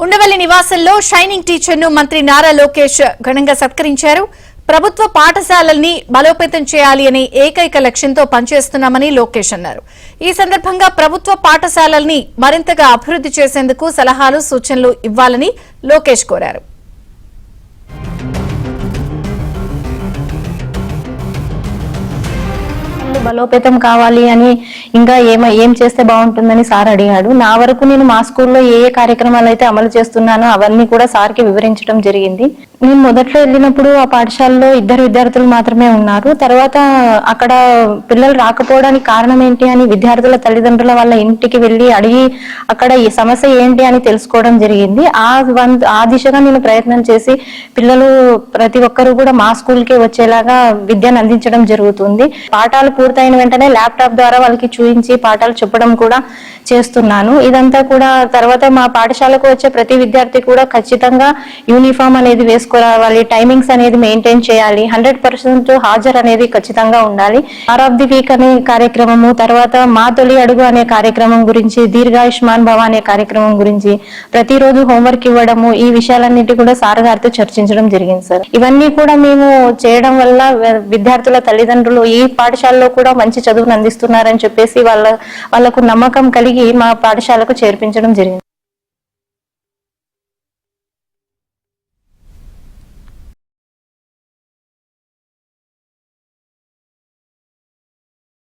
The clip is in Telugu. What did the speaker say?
ఉండవల్లి నివాసంలో షైనింగ్ టీచర్ ను మంత్రి నారా లోకేష్ ఘనంగా సత్కరించారు. ప్రభుత్వ పాఠశాలల్ని బలోపేతం చేయాలి అనే ఏకైక లక్ష్యంతో పనిచేస్తున్నామని లోకేష్ అన్నారు. ఈ సందర్భంగా ప్రభుత్వ పాఠశాలల్ని మరింతగా అభివృద్ధి చేసేందుకు సలహాలు సూచనలు ఇవ్వాలని లోకేష్ కోరారు. బలోపేతం కావాలి అని ఇంకా ఏం చేస్తే బాగుంటుందని సార్ అడిగాడు. నా వరకు నేను మా స్కూల్లో ఏ కార్యక్రమాలు అయితే అమలు చేస్తున్నానో అవన్నీ కూడా సార్కి వివరించడం జరిగింది. నేను మొదట్లో వెళ్ళినప్పుడు ఆ పాఠశాలలో 2 విద్యార్థులు మాత్రమే ఉన్నారు. తర్వాత అక్కడ పిల్లలు రాకపోవడానికి కారణం ఏంటి అని విద్యార్థుల వాళ్ళ ఇంటికి వెళ్ళి అడిగి అక్కడ ఈ సమస్య ఏంటి అని తెలుసుకోవడం జరిగింది. ఆ దిశగా నేను ప్రయత్నం చేసి పిల్లలు ప్రతి ఒక్కరు కూడా మా స్కూల్కే వచ్చేలాగా విద్యను అందించడం జరుగుతుంది. పాఠాలు పూర్తయిన వెంటనే ల్యాప్టాప్ ద్వారా వాళ్ళకి చూపించి పాఠాలు చెప్పడం కూడా చేస్తున్నాను. ఇదంతా కూడా తర్వాత మా పాఠశాలకు వచ్చే ప్రతి విద్యార్థి కూడా ఖచ్చితంగా యూనిఫామ్ అనేది వేసుకోవాలి, టైమింగ్స్ అనేది మెయింటైన్ చేయాలి, 100% హాజరు అనేది ఖచ్చితంగా ఉండాలి. ఆర్ ఆఫ్ ది వీక్ అనే కార్యక్రమము, తర్వాత మా తొలి అడుగు అనే కార్యక్రమం గురించి, దీర్ఘాయుష్మాన్ భవ అనే కార్యక్రమం గురించి ప్రతిరోజు హోంవర్క్ ఇవ్వడము, ఈ విషయాలన్నిటి కూడా సార్ గారితో చర్చించడం జరిగింది సార్. ఇవన్నీ కూడా మేము చేయడం వల్ల విద్యార్థుల తల్లిదండ్రులు ఈ పాఠశాలలో కూడా మంచి చదువును అందిస్తున్నారని చెప్పేసి వాళ్ళకు నమ్మకం కలిగి మా పాఠశాలకు చేర్పించడం జరిగింది.